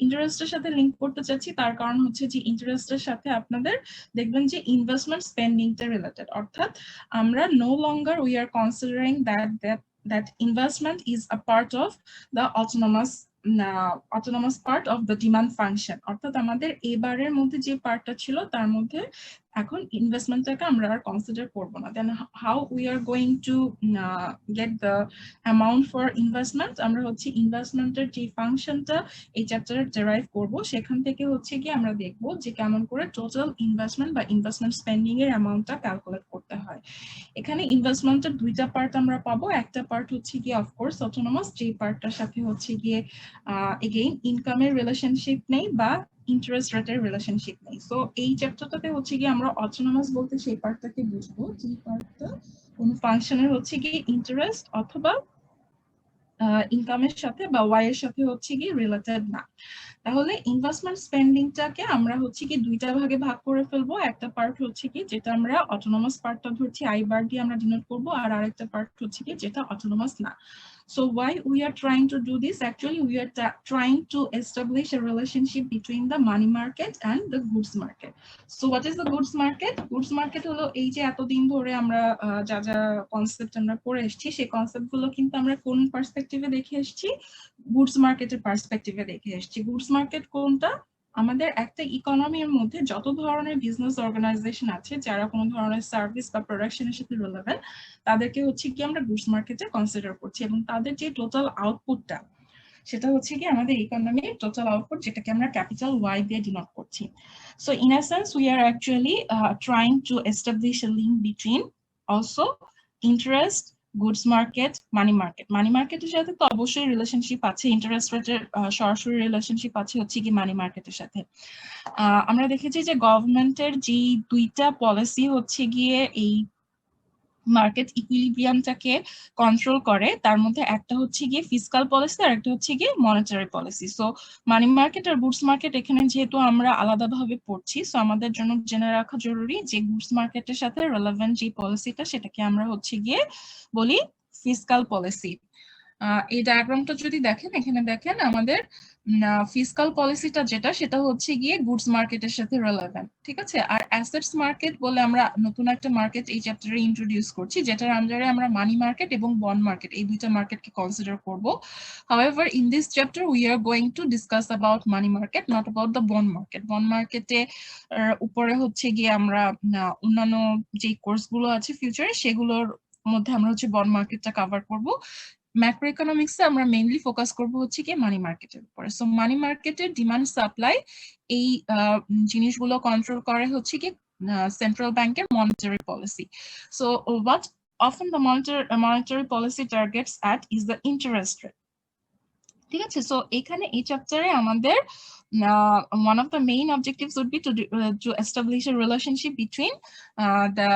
ইন্টারেস্টের সাথে লিঙ্ক করতে চাচ্ছি তার কারণ হচ্ছে যে ইন্টারেস্টের সাথে আপনাদের দেখবেন যে ইনভেস্টমেন্ট স্পেন্ডিংটা রিলেটেড, অর্থাৎ আমরা no longer we are considering that investment is a part of the autonomous part of the demand function, অর্থাৎ আমাদের এবারের মধ্যে যে পার্টটা ছিল তার মধ্যে এখন ইনভেস্টমেন্টটাকে আমরা আর কনসিডার করব না। Then how we are going to get the amount for investment, আমরা হচ্ছে ইনভেস্টমেন্টের যে ফাংশনটা এই চ্যাপ্টারে ডেরাইভ করব, সেখান থেকে হচ্ছে কি আমরা দেখব যে কেমন করে টোটাল ইনভেস্টমেন্ট বা ইনভেস্টমেন্ট স্পেন্ডিং এর অ্যামাউন্টটা ক্যালকুলেট করতে হয়। এখানে ইনভেস্টমেন্টের দুইটা পার্ট আমরা পাবো, একটা পার্ট হচ্ছে গিয়ে অফকোর্স অটোনমাস, যে পার্টটার সাথে হচ্ছে গিয়ে এগেইন ইনকামের রিলেশনশিপ নেই বা ইন্টারেস্ট রেটের রিলেশনশিপ নেই। সো এই চ্যাপ্টারটাতে হচ্ছে গিয়ে আমরা অটোনমাস বলতে সেই পার্টটাকে বুঝবো যে পার্টটা কোন ফাংশনের হচ্ছে গিয়ে ইন্টারেস্ট অথবা ইনকামের সাথে বা ওয়াই এর সাথে হচ্ছে গিয়ে রিলেটেড না। তাহলে ইনভেস্টমেন্ট স্পেন্ডিংটাকে আমরা হচ্ছে কি দুইটা ভাগে ভাগ করে ফেলবো। একটা পার্ট হচ্ছে কি যেটা আমরা অটোনমাস পার্টটা ধরছি আই বার দিয়ে আমরা ডিনোট করব, আর আরেকটা পার্ট হচ্ছে কি যেটা অটোনমাস না। So why we are trying to do this? Actually, we are trying to establish a relationship between the money market and the goods market. So what is the goods market? Goods market হলো এই যে এতদিন ধরে আমরা যা যা concept আমরা পড়ে এসেছি সেই কনসেপ্টগুলো কিন্তু আমরা কোন পার্সপেক্টিভে দেখে এসেছি? গুডস মার্কেটের পার্সপেক্টিভে দেখে এসেছি। গুডস মার্কেট কোনটা? আমাদের একটা ইকোনমির মধ্যে যত ধরনের বিজনেস অর্গানাইজেশন আছে যারা কোনো ধরনের সার্ভিস বা প্রোডাকশনের সাথে রিলেভেন্ট, তাদেরকে হচ্ছে কি আমরা গুডস মার্কেটে কনসিডার করছি, এবং তাদের যে টোটাল আউটপুটটা সেটা হচ্ছে কি আমাদের ইকোনমির টোটাল আউটপুট, যেটাকে আমরা ক্যাপিটাল ওয়াই দিয়ে ডিনোট করছি। So in a sense we are actually trying to establish a link between also interest, goods market, money market. Money মার্কেটের সাথে তো অবশ্যই রিলেশনশিপ আছে, ইন্টারেস্ট রেটের সরাসরি রিলেশনশিপ আছে হচ্ছে কি মানি মার্কেটের সাথে। আমরা দেখেছি যে গভর্নমেন্টের যে দুইটা পলিসি হচ্ছে গিয়ে এই মার্কেট ইকুইলিব্রিয়ামটাকে কন্ট্রোল করে, তার মধ্যে একটা হচ্ছে গিয়ে ফিসকাল পলিসি আর একটা হচ্ছে গিয়ে monetary policy. So money market আর গুডস মার্কেট এখানে যেহেতু আমরা আলাদাভাবে পড়ছি, সো আমাদের জন্য জেনে রাখা জরুরি যে গুডস মার্কেটের সাথে রিলেভেন্ট যে পলিসিটা সেটাকে আমরা হচ্ছে গিয়ে বলি ফিসকাল পলিসি। এই ডায়াগ্রামটা যদি দেখেন, এখানে দেখেন আমাদের ফিসকাল পলিসিটা যেটা সেটা হচ্ছে গিয়ে গুডস মার্কেটের সাথে রিলেভেন্ট, ঠিক আছে। আর অ্যাসেটস মার্কেট বলে আমরা নতুন একটা মার্কেট এই চ্যাপ্টারে ইন্ট্রোডিউস করছি, যেটার আন্ডারে আমরা মানি মার্কেট এবং বন্ড মার্কেট এই দুইটা মার্কেটকে কনসিডার করব। However, in this chapter we are going to discuss about money market, not about the bond market. Bond market-এ উপরে হচ্ছে গিয়ে আমরা অন্যান্য যে কোর্সগুলো আছে ফিউচারে সেগুলোর মধ্যে আমরা হচ্ছে বন্ড মার্কেটটা কভার করব। ম্যাক্রো ইকোনমিক্সে আমরা মেইনলি ফোকাস করব হচ্ছে কি মানি মার্কেটের উপরে। সো মানি মার্কেটের ডিমান্ড সাপ্লাই এই জিনিসগুলো কন্ট্রোল করে হচ্ছে কি সেন্ট্রাল ব্যাংকের monetary policy. So what often the monetary policy targets at is the interest rate, ঠিক আছে। সো এখানে এই চ্যাপ্টারে আমাদের one of the main objectives would be to establish a relationship between the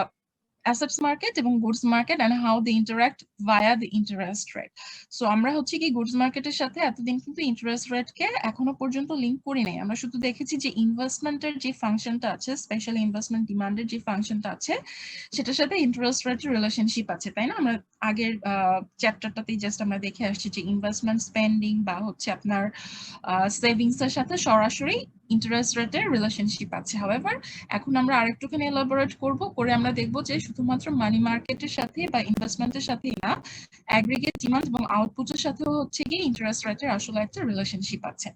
assets market এবং goods market and how they interact via the interest rate. So আমরা হচ্ছে কি গুডস মার্কেটের সাথে এতদিন কিন্তু ইন্টারেস্ট রেটকে এখনো পর্যন্ত লিঙ্ক করি নাই। আমরা শুধু দেখেছি যে ইনভেস্টমেন্টের যে ফাংশনটা আছে, স্পেশালি ইনভেস্টমেন্ট ডিমান্ডের যে ফাংশনটা আছে সেটার সাথে ইন্টারেস্ট রেটের রিলেশনশিপ আছে, তাই না? আমরা আগের চ্যাপ্টারটাতেই জাস্ট আমরা দেখে আসছি যে ইনভেস্টমেন্ট স্পেন্ডিং বা হচ্ছে আপনার সেভিংস এর সাথে সরাসরি ইন্টারেস্ট রেটের রিলেশনশিপ আছে। হাউএভার এখন আমরা আরেকটুখানি এলাবোরেট করে আমরা দেখব যে শুধুমাত্র মানি মার্কেটের সাথে বা ইনভেস্টমেন্টের সাথেই না, অ্যাগ্রিগেট ডিমান্ড এবং আউটপুটের সাথেও হচ্ছে কি ইন্টারেস্ট রেটের আসলে একটা রিলেশনশিপ আছে।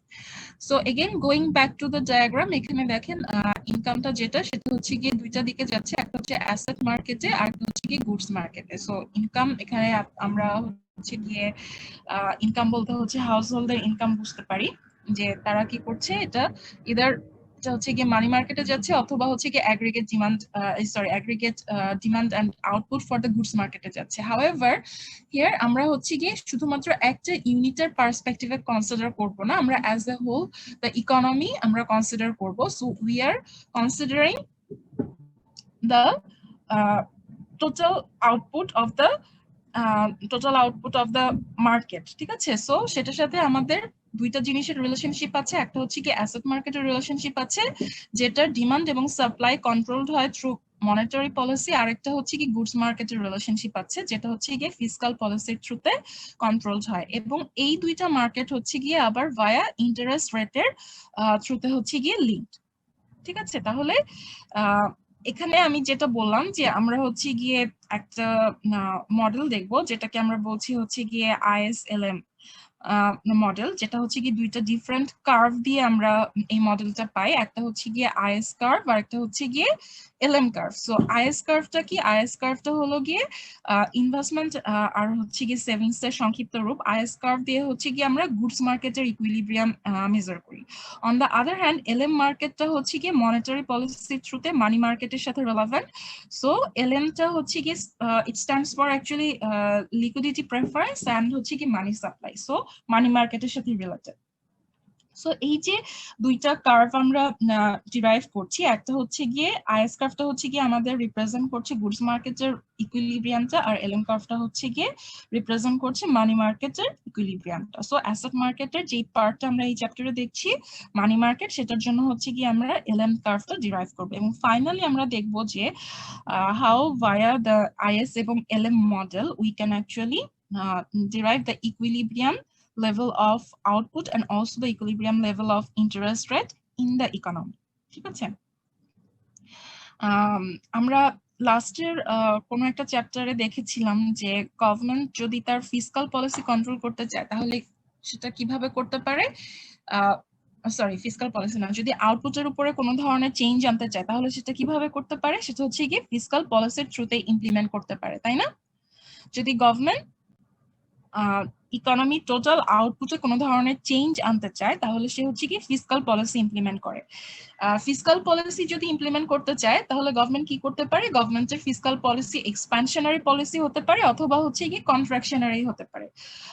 So again going back to the diagram, এখানে দেখেন ইনকামটা যেটা সেটা হচ্ছে গিয়ে দুইটা দিকে যাচ্ছে, একটা হচ্ছে অ্যাসেট মার্কেটে আর একটা হচ্ছে গিয়ে গুডস মার্কেটে। সো ইনকাম এখানে আমরা হচ্ছে গিয়ে ইনকাম বলতে হচ্ছে হাউস হোল্ডের ইনকাম বুঝতে পারি যে তারা কি করছে, এটা ইদার হচ্ছে গিয়ে মানি মার্কেটে যাচ্ছে অথবা হচ্ছে গিয়ে aggregate demand and output for the goods মার্কেটে যাচ্ছে। হাউএভার হিয়ার আমরা হচ্ছে গিয়ে শুধুমাত্র একটা ইউনিটের পার্সপেক্টিভে কনসিডার করব না, আমরা as a whole the economy আমরা কনসিডার করব। So we are considering the total output of the market, ঠিক আছে। সো সেটার সাথে আমাদের দুইটা জিনিসের রিলেশনশিপ আছে, একটা হচ্ছে কি অ্যাসেট মার্কেটের রিলেশনশিপ আছে যেটা ডিমান্ড এবং সাপ্লাই কন্ট্রোলড হয় থ্রু মনিটারি পলিসি, আরেকটা হচ্ছে কি গুডস মার্কেটের রিলেশনশিপ আছে, যেটা হচ্ছে গিয়ে ফিসকাল পলিসির থ্রুতে কন্ট্রোল হয়। এবং এই দুইটা মার্কেট হচ্ছে গিয়ে আবার ভায়া ইন্টারেস্ট রেটের থ্রুতে হচ্ছে গিয়ে লিঙ্কড। ঠিক আছে, তাহলে এখানে আমি যেটা বললাম যে আমরা হচ্ছে গিয়ে একটা মডেল দেখবো, যেটাকে আমরা বলছি হচ্ছে গিয়ে ISLM মডেল, যেটা হচ্ছে কি দুইটা ডিফারেন্ট কার্ভ দিয়ে আমরা এই মডেলটা পাই। একটা হচ্ছে গিয়ে IS কার্ভ আর একটা হচ্ছে গিয়ে LM কার্ভ। সো IS কার্ভটা কি? IS কার্ভটা হলো গিয়ে ইনভেস্টমেন্ট আর হচ্ছে গিয়ে সেভিংস এর সংক্ষিপ্ত রূপ। IS কার্ভ দিয়ে হচ্ছে গিয়ে আমরা গুডস মার্কেটের ইকুইলিব্রিয়াম মেজার করি। On the other hand LM মার্কেটটা হচ্ছে গিয়ে মনিটারি পলিসির থ্রুতে মানি মার্কেটের সাথে রিলেভেন্ট। সো LMটা হচ্ছে গিয়ে it stands for actually liquidity preference and হচ্ছে কি মানি সাপ্লাই, সো মানি মার্কেটের সাথে রিলেটেড। সো এই যে দুইটা কার্ভ আমরা ডিরাইভ করছি, একটা হচ্ছে গিয়ে IS কার্ভটা হচ্ছে গিয়ে আমাদের রিপ্রেজেন্ট করছে গুডস মার্কেটের ইকুইলিব্রিয়ামটা, আর LM কার্ভটা হচ্ছে গিয়ে রিপ্রেজেন্ট করছে মানি মার্কেটের ইকুইলিব্রিয়ামটা। সো অ্যাসেট মার্কেটের যে পার্টটা আমরা এই চ্যাপ্টারে দেখছি মানি মার্কেট, সেটার জন্য হচ্ছে গিয়ে আমরা LM কার্ভটা ডিরাইভ করব। এবং ফাইনালি আমরা দেখব যে হাউ ভায়া দ্য IS এবং LM model we can actually derive the equilibrium level of output and also the equilibrium level of interest rate in the economy. ঠিক আছে, আমরা লাস্টের কোন একটা চ্যাপ্টারে দেখেছিলাম যে গভর্নমেন্ট যদি তার ফিসকাল পলিসি কন্ট্রোল করতে চায় তাহলে সেটা কিভাবে করতে পারে। সরি, ফিসকাল পলিসি না, যদি আউটপুটের উপরে কোনো ধরনের চেঞ্জ আনতে চায় তাহলে সেটা কিভাবে করতে পারে, সেটা হচ্ছে গিয়ে ফিসকাল পলিসির থ্রুতে ইমপ্লিমেন্ট করতে পারে, তাই না? যদি গভর্নমেন্ট ইকোনমি টোটাল আউটপুটে কোনো ধরনের চেঞ্জ আনতে চায় তাহলে সে হচ্ছে কি ফিসকাল পলিসি ইমপ্লিমেন্ট করে। ফিসকাল পলিসি যদি ইমপ্লিমেন্ট করতে চায় তাহলে গভর্নমেন্ট কি করতে পারে, গভর্নমেন্টের ফিসকাল পলিসি এক্সপ্যানশনারি পলিসি হতে পারে অথবা হচ্ছে কি কন্ট্রাকশনারি হতে পারে।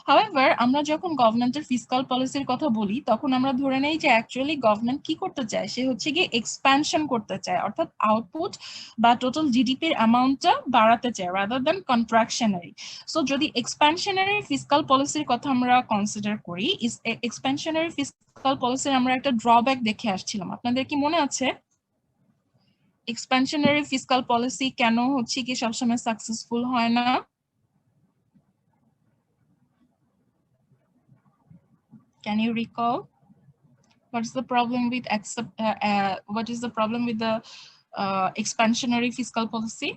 হাউএভার আমরা যখন গভর্নমেন্টের ফিসকাল পলিসির কথা বলি তখন আমরা ধরে নেই যে অ্যাকচুয়ালি গভর্নমেন্ট কি করতে চায়, সে হচ্ছে কি এক্সপ্যানশন করতে চায়, অর্থাৎ আউটপুট বা টোটাল জিডিপির অ্যামাউন্টটা বাড়াতে চায় রাদার দ্যান কন্ট্রাকশনারি। সো যদি এক্সপ্যানশনারি ফিসকাল পলিসির কথা আমরা কনসিডার করি, এক্সপ্যানশনারি ফিসকাল পলিসির আমরা একটা ড্রব্যাক দেখে আসছিলাম, আপনাদের কি মনে আছে এক্সপ্যানশনারি ফিসকাল পলিসি কেন হচ্ছে কি সবসময় সাকসেসফুল হয় না? Can you recall what is the problem with the expansionary fiscal policy?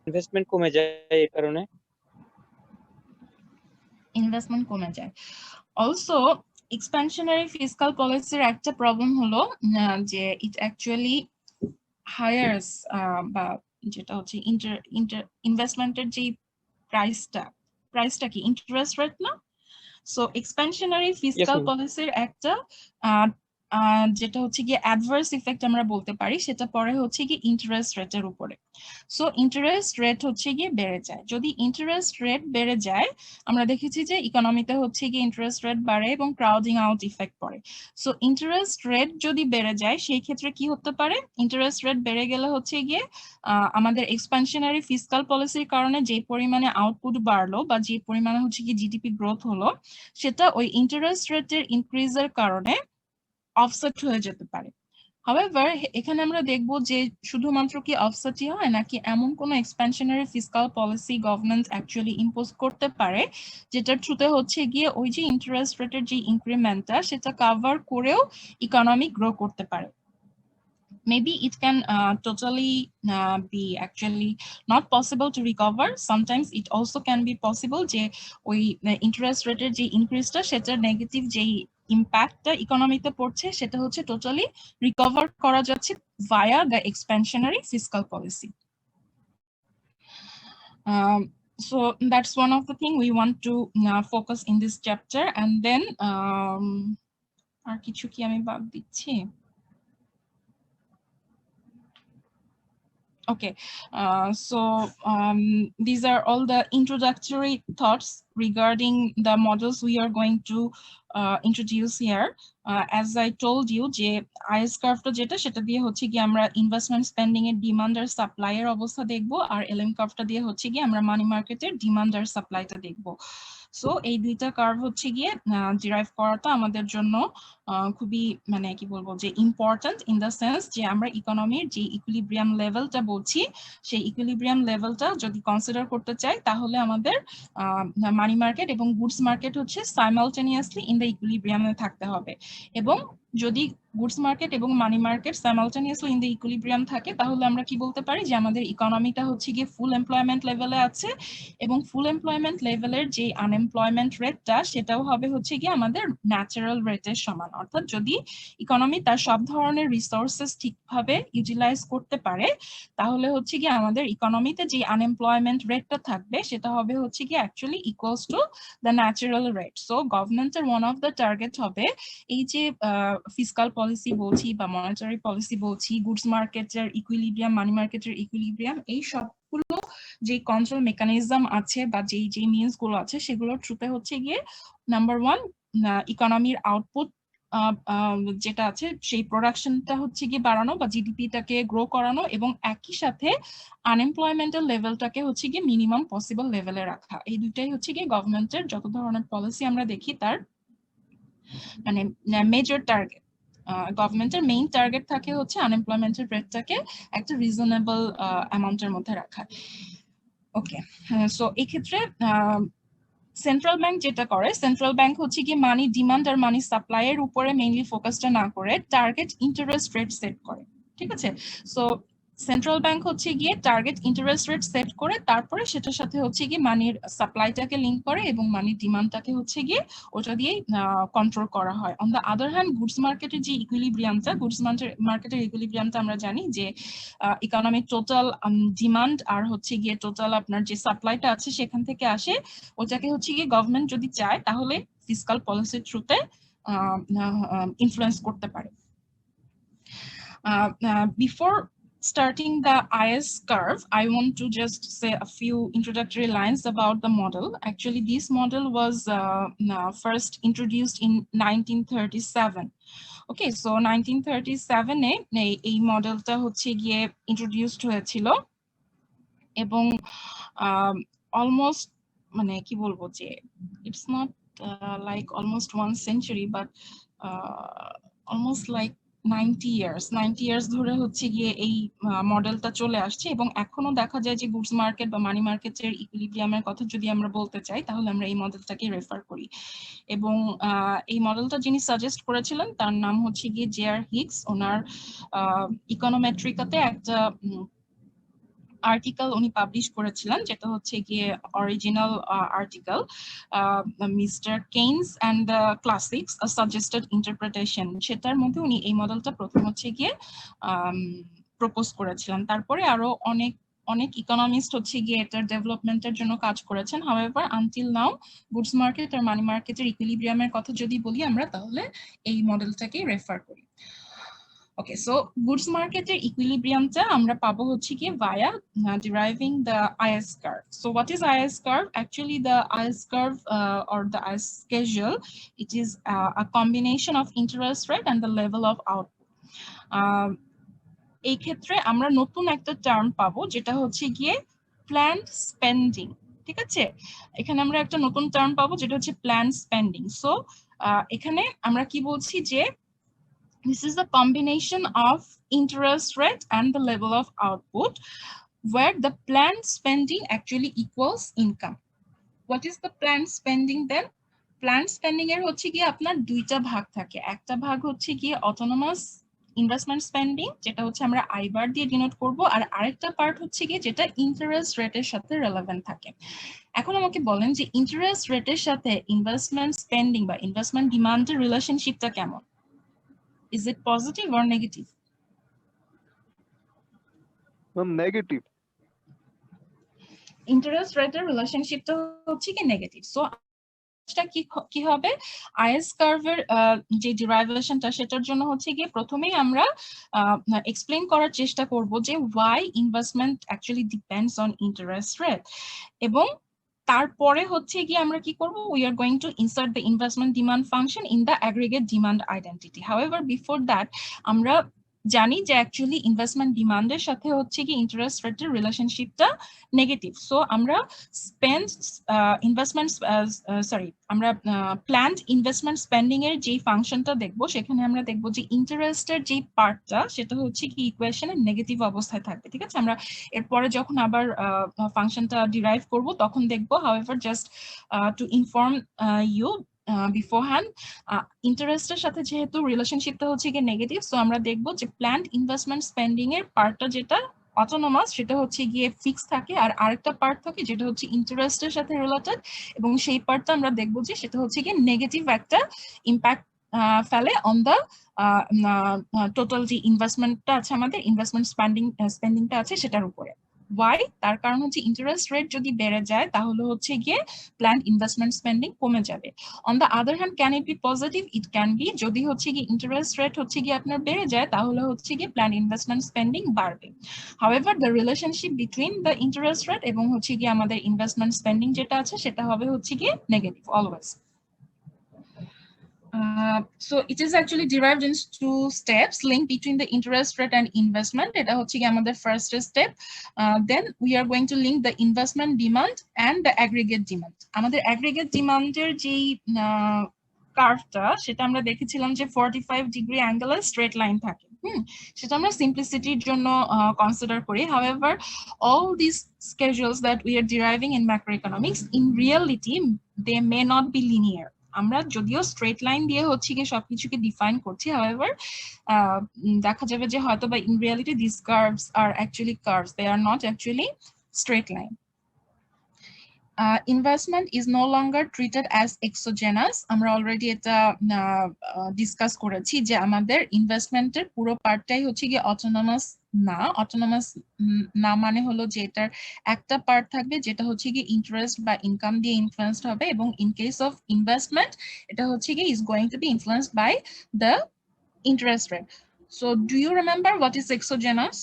Investment কমে যায় এই কারণে। ইনভেস্টমেন্ট কমে যায়। অলসো এক্সপ্যানশনারি ফিসকাল পলিসির একটা প্রবলেম হলো যে ইট অ্যাকচুয়ালি হায়ার্স বা যেটা হচ্ছে ইনভেস্টমেন্টের যে প্রাইসটা কি ইন্টারেস্ট রেট না? সো এক্সপ্যানশনারি ফিসকাল পলিসির একটা যেটা হচ্ছে গিয়ে অ্যাডভার্স ইফেক্ট আমরা বলতে পারি, সেটা পরে হচ্ছে গিয়ে ইন্টারেস্ট রেটের উপরে। সো ইন্টারেস্ট রেট হচ্ছে গিয়ে বেড়ে যায়। যদি ইন্টারেস্ট রেট বেড়ে যায়, আমরা দেখেছি যে ইকোনমিতে হচ্ছে গিয়ে ইন্টারেস্ট রেট বাড়ে এবং ক্রাউডিং আউট ইফেক্ট পড়ে। সো ইন্টারেস্ট রেট যদি বেড়ে যায় সেই ক্ষেত্রে কি হতে পারে, ইন্টারেস্ট রেট বেড়ে গেলে হচ্ছে গিয়ে আমাদের এক্সপ্যানশনারি ফিসকাল পলিসির কারণে যে পরিমাণে আউটপুট বাড়লো বা যে পরিমাণে হচ্ছে গিয়ে জিডিপি গ্রোথ হলো, সেটা ওই ইন্টারেস্ট রেটের ইনক্রিজের কারণে অফসেট হয়ে যেতে পারে। হাউএভার এখানে আমরা দেখব যে শুধুমাত্র কি অফসেটই হয় নাকি এমন কোনো expansionary fiscal policy government actually impose করতে পারে যেটার থ্রুতে হচ্ছে গিয়ে ওই যে ইন্টারেস্ট রেটের যে ইনক্রিমেন্টটা সেটা কভার করেও ইকোনমি গ্রো করতে পারে। Maybe it can totally be actually not possible to recover. Sometimes it also can be possible যে ওই ইন্টারেস্ট রেটের যে ইনক্রিজটা সেটার নেগেটিভ যেই ইম্প্যাক্টটা ইকোনমিতে পড়ছে সেটা হচ্ছে টোটালি রিকভার করা যাচ্ছে via the expansionary fiscal policy. So that's one of the thing we want to focus in this chapter. And then আর কিছু কি আমি বাদ দিচ্ছি? Okay, so these are all the introductory thoughts regarding the models we are going to introduce here. As I told you, যে IS কার্ভটা যেটা সেটা দিয়ে হচ্ছে কি আমরা ইনভেস্টমেন্ট স্পেন্ডিং এর ডিমান্ড আর সাপ্লাই এর অবস্থা দেখবো, আর LM কার্ভটা দিয়ে হচ্ছে কি আমরা মানি মার্কেটের ডিমান্ড আর সাপ্লাইটা দেখবো। সো এই দুইটা কার্ভ হচ্ছে গিয়ে ডিরাইভ করাটা আমাদের জন্য খুবই মানে কি বলবো যে ইম্পর্টেন্ট ইন দ্য সেন্স যে আমরা ইকোনমির যে ইকুইলিব্রিয়াম লেভেলটা বলছি সেই ইকুইলিব্রিয়াম লেভেলটা যদি কনসিডার করতে চাই তাহলে আমাদের মানি মার্কেট এবং গুডস মার্কেট হচ্ছে সাইমালটেনিয়াসলি ইন দ্য ইকুইলিব্রিয়ামে থাকতে হবে এবং যদি গুডস মার্কেট এবং money market simultaneously in the equilibrium থাকে তাহলে আমরা কি বলতে পারি যে আমাদের ইকোনমিটা হচ্ছে গিয়ে ফুল এমপ্লয়মেন্ট লেভেলে আছে এবং ফুল এমপ্লয়মেন্ট লেভেলের যে আনএমপ্লয়মেন্ট রেটটা সেটাও হবে হচ্ছে গিয়ে আমাদের ন্যাচারাল রেটের সমান। অর্থাৎ যদি ইকোনমি তার সব ধরনের রিসোর্সেস ঠিকভাবে ইউটিলাইজ করতে পারে তাহলে হচ্ছে গিয়ে আমাদের ইকোনমিতে যে আনএমপ্লয়মেন্ট রেটটা থাকবে সেটা হবে হচ্ছে গিয়ে actually equals to the natural rate. So গভর্নমেন্টের ওয়ান অফ দ্য টার্গেট হবে এই যে ফিসকাল পলিসি বলছি বা মনিটারি পলিসি বলছি, গুডস মার্কেটের ইকুইলিব্রিয়াম, মানি মার্কেটের ইকুইলিব্রিয়াম, এই সবগুলো যে কন্ট্রোল মেকানিজম আছে বা যেই মিনস গুলো আছে সেগুলোর থ্রুতে হচ্ছে গিয়ে নাম্বার ওয়ান ইকোনমির আউটপুট যেটা আছে সেই প্রোডাকশনটা হচ্ছে গিয়ে বাড়ানো বা জিডিপিটাকে গ্রো করানো এবং একই সাথে আনএমপ্লয়মেন্টের লেভেলটাকে হচ্ছে গিয়ে মিনিমাম পসিবল লেভেলে রাখা। এই দুইটাই হচ্ছে গিয়ে গভর্নমেন্টের যত ধরনের পলিসি আমরা দেখি তার মানে মেজর টার্গেট। গভর্নমেন্টের মেইন টার্গেট থাকে হচ্ছে আনএমপ্লয়মেন্টের রেটটাকে একটা রিজনেবল অ্যামাউন্টের মধ্যে রাখা। ওকে, সো এই ক্ষেত্রে সেন্ট্রাল ব্যাংক যেটা করে, সেন্ট্রাল ব্যাংক হচ্ছে কি মানি ডিমান্ড আর মানি সাপ্লাই এর উপরে মেইনলি ফোকাসটা না করে টার্গেট ইন্টারেস্ট রেট সেট করে। ঠিক আছে, সো সেন্ট্রাল ব্যাংক হচ্ছে গিয়ে টার্গেট ইন্টারেস্ট রেট সেট করে তারপরে সেটার সাথে হচ্ছে গিয়ে মানির সাপ্লাইটাকে লিঙ্ক করে এবং মানির ডিমান্ডটাকে হচ্ছে গিয়ে ওটা দিয়ে কন্ট্রোল করা হয়। On the other hand goods মার্কেটের যে ইকুইলিব্রিয়ামটা, গুডস মার্কেটের ইকুইলিব্রিয়ামটা আমরা জানি যে ইকোনমিক টোটাল ডিমান্ড আর হচ্ছে গিয়ে টোটাল আপনার যে সাপ্লাইটা আছে সেখান থেকে আসে। ওটাকে হচ্ছে গিয়ে গভর্নমেন্ট যদি চায় তাহলে ফিসকাল পলিসির থ্রুতে ইনফ্লুয়েন্স করতে পারে। Before starting the IS curve, I want to just say a few introductory lines about the model. Actually, this model was first introduced in 1937. Okay, so 1937-এ এই মডেলটা হচ্ছে গিয়ে ইন্ট্রোডিউসড হয়েছিল এবং অলমোস্ট মানে কি বলবো যে it's not like almost 1 century but almost like 90 years ধরে হচ্ছে গিয়ে এই মডেলটা চলে আসছে এবং এখনো দেখা যায় যে গুডস মার্কেট বা মানি মার্কেটের ইকুইলিব্রিয়ামের কথা যদি আমরা বলতে চাই তাহলে আমরা এই মডেলটাকে রেফার করি এবং এই মডেলটা যিনি সাজেস্ট করেছিলেন তার নাম হচ্ছে গিয়ে জে.আর. হিগস। ওনার ইকোনোমেট্রিকাতে একটা আর্টিকেল উনি পাবলিশ করেছিলেন যেটা হচ্ছে গিয়ে original article mister Keynes and the classics a suggested interpretation, সেটার মধ্যে উনি এই মডেলটা প্রথম হচ্ছে গিয়ে প্রপোজ করেছিলেন। তারপরে আরো অনেক ইকোনমিস্ট হচ্ছে গিয়ে এটার ডেভেলপমেন্টের জন্য কাজ করেছেন। However until now goods market আর মানি মার্কেটের ইকুইলিব্রিয়ামের কথা যদি বলি আমরা তাহলে এই মডেলটাকেই রেফার করি। Okay, so goods market equilibrium ta amra pabo hocche ki via deriving the IS curve. So what is IS curve? Actually the IS curve or the IS schedule, it is a combination of interest rate and the level of output. এই ক্ষেত্রে আমরা নতুন একটা term পাবো যেটা হচ্ছে গিয়ে planned spending. ঠিক আছে, এখানে আমরা একটা নতুন টার্ম পাবো যেটা হচ্ছে প্ল্যান্ড স্পেন্ডিং। সো এখানে আমরা কি বলছি যে this is the combination of interest rate and the level of output where the planned spending actually equals income. What is the planned spending then? Planned spending এর হচ্ছে গিয়ে আপনার দুইটা ভাগ থাকে। একটা ভাগ হচ্ছে গিয়ে অটোনোমাস ইনভেস্টমেন্ট স্পেন্ডিং যেটা হচ্ছে আমরা আই বার দিয়ে ডিনোট করব, আর আরেকটা পার্ট হচ্ছে গিয়ে যেটা ইন্টারেস্ট রেটের সাথে রিলেভেন্ট থাকে। এখন আমাকে বলেন যে ইন্টারেস্ট রেটের সাথে ইনভেস্টমেন্ট স্পেন্ডিং বা ইনভেস্টমেন্ট ডিমান্ডের রিলেশনশিপটা কেমন? Is it positive or negative? Negative. Interest rate relationship to হচ্ছে কি নেগেটিভ। সো কি হবে আইএস কার্ভের যে ডেরিভেশনটা সেটার জন্য হচ্ছে গিয়ে প্রথমেই আমরা এক্সপ্লেইন করার চেষ্টা করব যে why investment actually depends on interest rate এবং তারপরে হচ্ছে গিয়ে আমরা কি করব we are going to insert the investment demand function in the aggregate demand identity. However before that আমরা জানি যে অ্যাকচুয়ালি ইনভেস্টমেন্ট ডিমান্ডের সাথে হচ্ছে কি ইন্টারেস্ট রেটের রিলেশনশিপটা নেগেটিভ। সো আমরা আমরা প্ল্যান্ড ইনভেস্টমেন্ট স্পেন্ডিং এর যে ফাংশনটা দেখবো সেখানে আমরা দেখবো যে ইন্টারেস্টের যে পার্টটা সেটা হচ্ছে কি ইকুয়েশনের নেগেটিভ অবস্থায় থাকবে। ঠিক আছে, আমরা এরপরে যখন আবার ফাংশনটা ডিরাইভ করব তখন দেখবো। However just to inform you beforehand, ইন্টারেস্টের সাথে যেহেতু রিলেশনশিপটা হচ্ছে গিয়ে নেগেটিভ, সো আমরা দেখবো যে প্ল্যান্ড ইনভেস্টমেন্ট স্পেন্ডিং এর পার্টটা যেটা অটোনোমাস সেটা হচ্ছে গিয়ে ফিক্স থাকে, আর আরেকটা পার্ট থাকে যেটা হচ্ছে ইন্টারেস্টের সাথে রিলেটেড, এবং সেই পার্টটা আমরা দেখবো যে সেটা হচ্ছে গিয়ে নেগেটিভ একটা ইম্প্যাক্ট ফেলে অন দ্য টোটাল যে ইনভেস্টমেন্টটা আছে, আমাদের ইনভেস্টমেন্ট স্পেন্ডিংটা আছে সেটার উপরে। ওয়াই? তার কারণ হচ্ছে ইন্টারেস্ট রেট যদি বেড়ে যায় তাহলে হচ্ছে গিয়ে প্ল্যান্ড ইনভেস্টমেন্ট স্পেন্ডিং কমে যাবে। On the other hand, can it be positive? It can be. যদি হচ্ছে গিয়ে ইন্টারেস্ট রেট হচ্ছে গিয়ে আপনার বেড়ে যায় তাহলে হচ্ছে গিয়ে প্ল্যান্ড ইনভেস্টমেন্ট স্পেন্ডিং বাড়বে। However the relationship between the interest rate এবং হচ্ছে গিয়ে আমাদের ইনভেস্টমেন্ট স্পেন্ডিং যেটা আছে সেটা হবে হচ্ছে গিয়ে negative always. So it is actually derived in 2 steps, link between the interest rate and investment. এটা হচ্ছে কি আমাদের first step. Then we are going to link the investment demand and the aggregate demand. আমাদের aggregate demand এর যে কার্ভটা সেটা আমরা দেখেছিলাম যে 45 ডিগ্রি অ্যাঙ্গেলে স্ট্রেট লাইন থাকে। সেটা আমরা সিম্পলিসিটির জন্য কনসিডার করি। However, all these schedules that we are deriving in macroeconomics, in reality they may not be linear. আমরা যদিও স্ট্রেট লাইন দিয়ে হচ্ছে কি সবকিছুকে ডিফাইন করছি, হাউএভার দেখা যাবে যে হয়তো বা in reality this curves are actually curves, they are not actually straight line. Investment is no longer treated as exogenous. আমরা অলরেডি এটা ডিসকাস করেছি যে আমাদের ইনভেস্টমেন্টের পুরো পার্টটাই হচ্ছে কি অটোনমাস না। অটোনমাস না মানে হলো যে এটার একটা পার্ট থাকবে যেটা হচ্ছে কি ইন্টারেস্ট বা ইনকাম দিয়ে ইনফ্লুয়েন্সড হবে, এবং ইন কেস অফ ইনভেস্টমেন্ট এটা হচ্ছে কি is going to be influenced by the interest rate. So do you remember what is exogenous?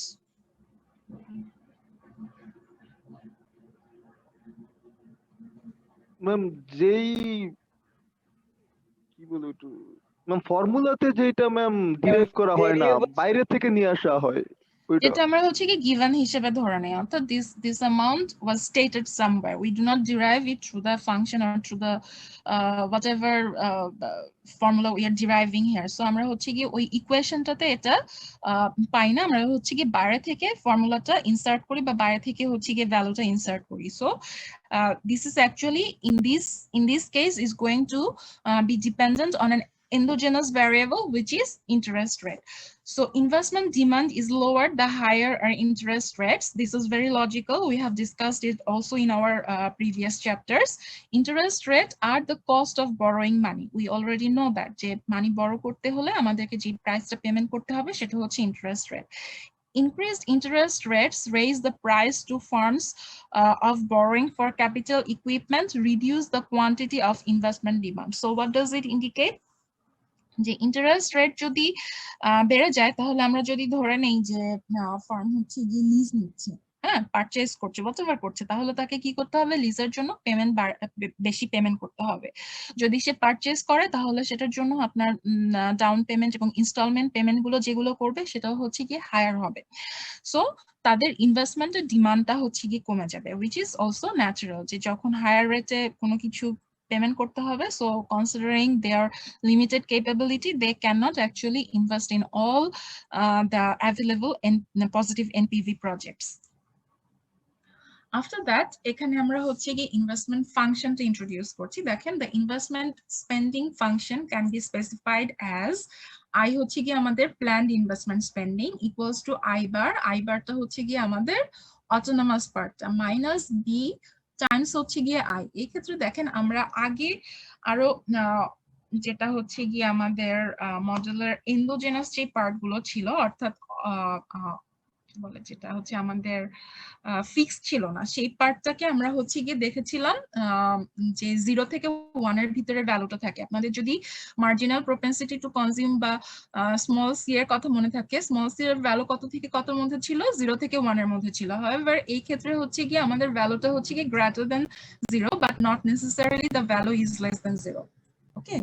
Ma'am যেই কি বলবো একটু ম্যাম ফর্মুলাতে যেটা ম্যাম ডিরাইভ করা হয় না, বাইরে থেকে নিয়ে আসা হয় ওইটা। এটা আমরা হচ্ছে কি given হিসেবে ধরে নেই, অর্থাৎ this amount was stated somewhere. We do not derive it through the function or through the whatever formula we are deriving here. So আমরা হচ্ছে কি ওই ইকুয়েশনটাতে এটা পাই না, আমরা হচ্ছে কি বাইরে থেকে ফর্মুলাটা ইনসার্ট করি বা বাইরে থেকে হচ্ছে কি ভ্যালুটা ইনসার্ট করি। So this is actually in this case is going to be dependent on an endogenous variable, which is interest rate. So investment demand is lower the higher our interest rates. This is very logical. We have discussed it also in our previous chapters. Interest rate are the cost of borrowing money. We already know that যে money borrow করতে হলে আমাদেরকে যে প্রাইসটা payment করতে হবে সেটা হচ্ছে interest rate. Increased interest rates raise the price to firms of borrowing for capital equipment, reduce the quantity of investment demand. So what does it indicate? যে ইন্টারেস্ট রেট যদি বেড়ে যায় তাহলে আমরা যদি ধরে নেই যে ফার্ম হচ্ছে গিয়ে লিজ নিচ্ছে, হ্যাঁ পারচেজ করছে, হোয়াটএভার করছে, তাহলে তাকে কি করতে হবে? লিজের জন্য পেমেন্ট বেশি পেমেন্ট করতে হবে। যদি সে পারচেজ করে তাহলে সেটার জন্য আপনার ডাউন পেমেন্ট এবং ইনস্টলমেন্ট পেমেন্ট গুলো যেগুলো করবে সেটাও হচ্ছে গিয়ে হায়ার হবে। সো তাদের ইনভেস্টমেন্টের ডিমান্ডটা হচ্ছে গিয়ে কমে যাবে, which is also natural, যে যখন হায়ার রেটে কোনো কিছু পেমেন্ট করতে হবে, so considering their limited capability they cannot actually invest in all the available and positive NPV projects. After that এখানে আমরা হচ্ছে কি ইনভেস্টমেন্ট ফাংশনটা ইন্ট্রোডিউস করছি। দেখেন, the investment spending function can be specified as I হচ্ছে কি আমাদের planned investment spending equals to I barটা হচ্ছে কি আমাদের autonomous পার্টটা minus B টাইমস হচ্ছে গিয়ে আই। এই ক্ষেত্রে দেখেন আমরা আগে আরো যেটা হচ্ছে গিয়ে আমাদের মডেলের এন্ডোজেনাস যে পার্ট গুলো ছিল, অর্থাৎ বলে যেটা হচ্ছে আমাদের ফিক্স ছিল না, সেই পার্টটাকে আমরা হচ্ছে গিয়ে দেখেছিলাম যে 0 থেকে 1 এর ভিতরে ভ্যালুটা থাকে। আপনাদের যদি মার্জিনাল প্রপেন্সিটি টু কনজিউম বা স্মল সি এর কথা মনে থাকে, স্মল সি এর ভ্যালু কত থেকে কত মধ্যে ছিল? 0 থেকে 1 এর মধ্যে ছিল। হাউএভার এই ক্ষেত্রে হচ্ছে গিয়ে আমাদের ভ্যালুটা হচ্ছে গিয়ে greater than 0 but not necessarily the value is less than 0। ওকে,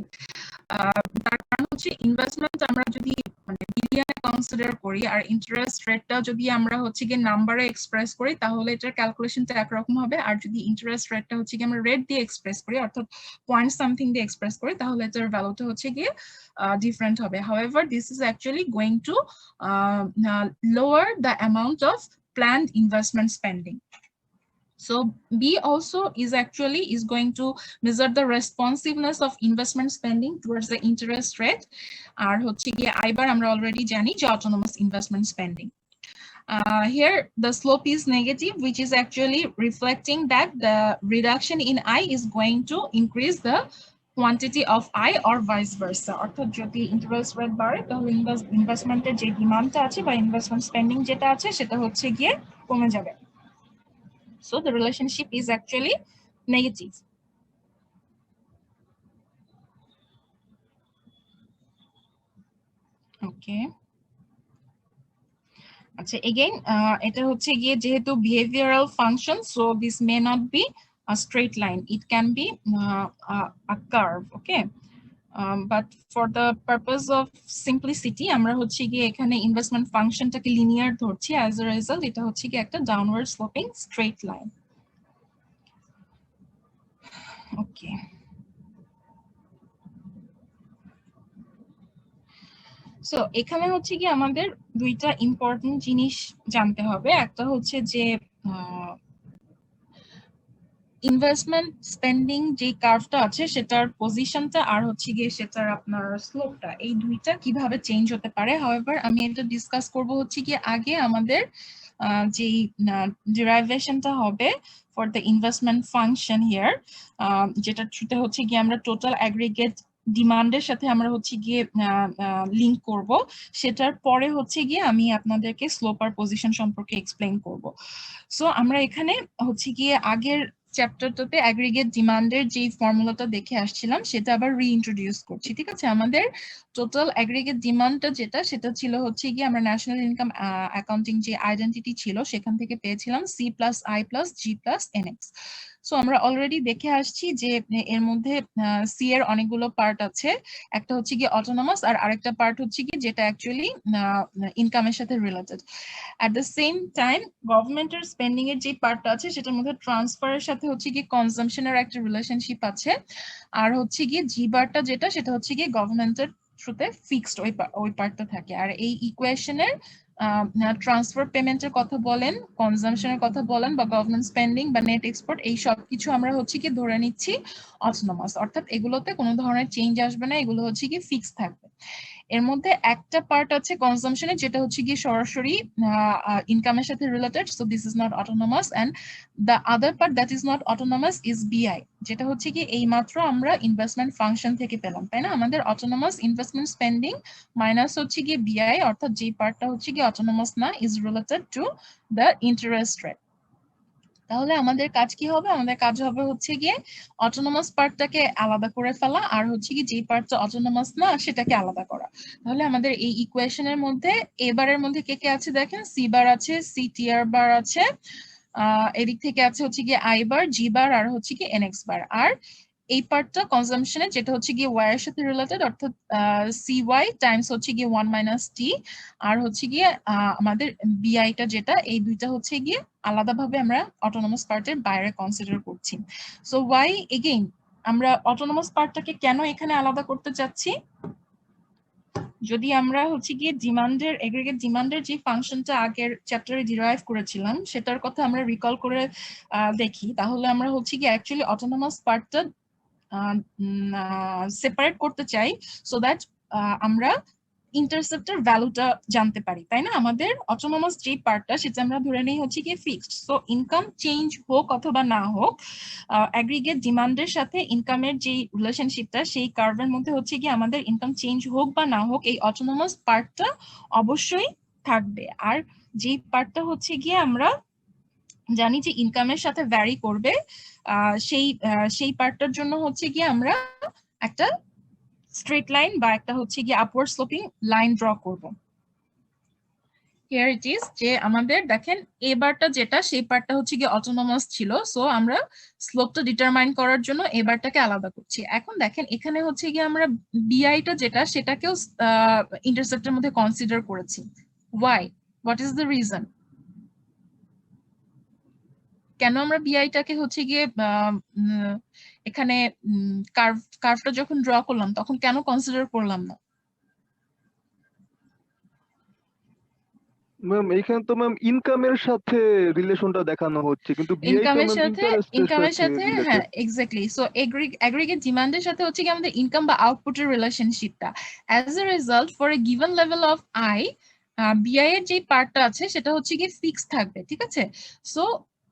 তার কারণ হচ্ছে ইনভেস্টমেন্ট আমরা যদি মানে বিলিয়নে কনসিডার করি আর ইন্টারেস্ট রেটটা যদি আমরা হচ্ছে গিয়ে নাম্বারে এক্সপ্রেস করি তাহলে এটার ক্যালকুলেশনটা একরকম হবে, আর যদি ইন্টারেস্ট রেটটা হচ্ছে গিয়ে আমরা রেট দিয়ে এক্সপ্রেস করি অর্থাৎ পয়েন্ট সামথিং দিয়ে এক্সপ্রেস করি তাহলে এটার ভ্যালুটা হচ্ছে গিয়ে different হবে. However, this is actually going to lower the amount of planned investment spending. So B also is going to measure the responsiveness of investment spending towards the interest rate. আর হচ্ছে গিয়ে I bar আমরা already জানি যে autonomous investment spending. Here the slope is negative, which is actually reflecting that the reduction in I is going to increase the quantity of I or vice versa. অর্থাৎ যদি interest rate বাড়ে তাহলে ইনভেস্টমেন্টের যে ডিমান্ডটা আছে বা ইনভেস্টমেন্ট স্পেন্ডিং যেটা আছে সেটা হচ্ছে গিয়ে কমে যাবে. So the relationship is actually negative. Okay. আচ্ছা, again এটা হচ্ছে গিয়ে যেহেতু behavioral function, so this may not be a straight line. It can be a curve. Okay. But for the purpose of simplicity আমরা হচ্ছে গিয়ে এখানে ইনভেস্টমেন্ট ফাংশনটাকে লিনিয়ার ধরছি. as a result এটা হচ্ছে গিয়ে একটা ডাউনওয়ার্ড স্লোপিং স্ট্রেট লাইন. ওকে, so এখানে হচ্ছে কি আমাদের দুইটা ইম্পর্টেন্ট জিনিস জানতে হবে. একটা হচ্ছে যে ইনভেস্টমেন্ট স্পেন্ডিং যে কার্ভটা আছে সেটার পজিশনটা আর হচ্ছে গিয়ে সেটার আপনার স্লোপটা, এই দুইটা কিভাবে চেঞ্জ হতে পারে. হাউএভার আমি এটা ডিসকাস করব হচ্ছে গিয়ে আগে আমাদের যেই ডেরাইভেশনটা হবে for the investment function here, যেটা থ্রুতে হচ্ছে গিয়ে আমরা টোটাল অ্যাগ্রিগেট ডিমান্ডের সাথে আমরা হচ্ছে গিয়ে লিংক করব. সেটার পরে হচ্ছে গিয়ে আমি আপনাদেরকে স্লোপ আর পজিশন সম্পর্কে এক্সপ্লেইন করব. সো আমরা এখানে হচ্ছে গিয়ে আগের চ্যাপ্টারটাতে অ্যাগ্রিগেট ডিমান্ডের যে ফর্মুলাটা দেখে আসছিলাম সেটা আবার রিইন্ট্রোডিউস করছি. ঠিক আছে, আমাদের টোটাল অ্যাগ্রিগেট ডিমান্ডটা যেটা সেটা ছিল হচ্ছে গিয়ে আমরা ন্যাশনাল ইনকাম অ্যাকাউন্টিং যে আইডেন্টিটি ছিল সেখান থেকে পেয়েছিলাম C+I+G+NX. সো আমরা অলরেডি দেখে আসছি যে এর মধ্যে সি এর অনেকগুলো পার্ট আছে. একটা হচ্ছে গিয়ে অটোনমাস আর আরেকটা পার্ট হচ্ছে গিয়ে যেটা অ্যাকচুয়ালি ইনকামের সাথে related. At the same time গভর্নমেন্টের স্পেন্ডিং এর যে পার্টটা আছে সেটার মধ্যে ট্রান্সফারের সাথে হচ্ছে গিয়ে কনজাম্পশনের একটা রিলেশনশিপ আছে. আর হচ্ছে গিয়ে জি বারটা যেটা সেটা হচ্ছে গিয়ে গভর্নমেন্টের থ্রুতে ফিক্সড ওই পার্টটা থাকে. আর এই ইকুয়েশনের ট্রান্সফার পেমেন্টের কথা বলেন, কনজাম্পশনের কথা বলেন বা গভর্নমেন্ট স্পেন্ডিং বা নেট এক্সপোর্ট, এই সব কিছু আমরা হচ্ছে কি ধরে নিচ্ছি অটোনমাস, অর্থাৎ এগুলোতে কোনো ধরনের চেঞ্জ আসবে না, এগুলো হচ্ছে কি ফিক্স থাকবে. এর মধ্যে একটা পার্ট আছে কনজাম্পশনে যেটা হচ্ছে গিয়ে সরাসরি ইনকামের সাথে related, so this is not autonomous. And the other part that is not autonomous is BI, যেটা হচ্ছে কি এই মাত্র আমরা ইনভেস্টমেন্ট ফাংশন থেকে পেলাম, তাই না? আমাদের অটোনমাস ইনভেস্টমেন্ট স্পেন্ডিং মাইনাস হচ্ছে গিয়ে বিআই, অর্থাৎ যে পার্টটা হচ্ছে গিয়ে অটোনমাস না, is related to the interest rate. তাহলে আমাদের কাজ কি হবে? আমাদের কাজ হবে হচ্ছে গিয়ে অটোনমাস পার্টটাকে আলাদা করে ফেলা আর হচ্ছে কি যে পার্টটা অটোনমাস না সেটাকে আলাদা করা. তাহলে আমাদের এই ইকুয়েশনের মধ্যে এবারের মধ্যে কে কে আছে দেখেন, সি বার আছে, সি টিআর বার আছে, এদিক থেকে আছে হচ্ছে গিয়ে আই বার, জি বার আর হচ্ছে কি এনএক্স বার. আর এই পার্টটা কনজাম্পশনে যেটা হচ্ছে গিয়ে ওয়াই এর সাথে রিলেটেড, অর্থাৎ সি ওয়াই টাইমস হচ্ছে গিয়ে 1 - টি, আর হচ্ছে গিয়ে আমাদের বিআইটা যেটা, এই দুইটা হচ্ছে গিয়ে আলাদাভাবে আমরা অটোনমাস পার্টের বাইরে কনসিডার করছি. সো ওয়াই এগেইন আমরা অটোনমাস পার্টটাকে কেন এখানে আলাদা করতে চাচ্ছি? যদি আমরা হচ্ছে গিয়ে ডিমান্ডের এগ্রিগেট ডিমান্ডের যে ফাংশনটা আগের চ্যাপ্টারে ডিরাইভ করেছিলাম সেটার কথা আমরা রিকল করে দেখি, তাহলে আমরা হচ্ছে গিয়ে অ্যাকচুয়ালি অটোনমাস পার্টটা সেপারেট করতে চাই সো দ্যাট আমরা ইন্টারসেপ্টের ভ্যালুটা জানতে পারি, তাই না? আমাদের অটোনমাস যে পার্টটা সেটা আমরা ধরে নেই হচ্ছে গিয়ে ফিক্সড. সো ইনকাম চেঞ্জ হোক অথবা না হোক, অ্যাগ্রিগেট ডিমান্ডের সাথে ইনকামের যে রিলেশনশিপটা সেই কার্ভের মধ্যে হচ্ছে গিয়ে আমাদের ইনকাম চেঞ্জ হোক বা না হোক এই অটোনমাস পার্টটা অবশ্যই থাকবে. আর যে পার্টটা হচ্ছে গিয়ে আমরা জানি যে ইনকামের সাথে ভ্যারি করবে, সেই পার্টটার জন্য হচ্ছে গিয়ে আমরা একটা স্ট্রেট লাইন বা একটা হচ্ছে গিয়ে আপওয়ার্ড স্লোপিং লাইন ড্র করব. হিয়ার ইট ইজ যে আমাদের দেখেন এই বারটা যেটা সেই পার্টটা হচ্ছে গিয়ে অটোনোমাস ছিল, সো আমরা স্লোপটা ডিটারমাইন করার জন্য এই বারটাকে আলাদা করছি। এখন দেখেন এখানে হচ্ছে গিয়ে আমরা বিআইটা যেটা সেটাকেও ইন্টারসেপ্টের মধ্যে কনসিডার করেছি। Why? What is the reason? কেন আমরা বিআইটাকে হচ্ছে গিয়ে এখানে কার্ভটা যখন ড্র করলাম তখন কেন কনসিডার করলাম না? ম্যাম এখানে তো ম্যাম ইনকামের সাথে রিলেশনটা দেখানো হচ্ছে, কিন্তু বিআই তো ম্যাম ইনকামের সাথে রিলেটেড। হ্যাঁ এক্স্যাক্টলি। সো এগ্রিগেট ডিমান্ডের সাথে হচ্ছে কি আমাদের ইনকাম বা আউটপুটের রিলেশনশিপটা। As a result for a given level of I, BI এর যে পার্টটা আছে সেটা হচ্ছে কি ফিক্স থাকবে, ঠিক আছে? সো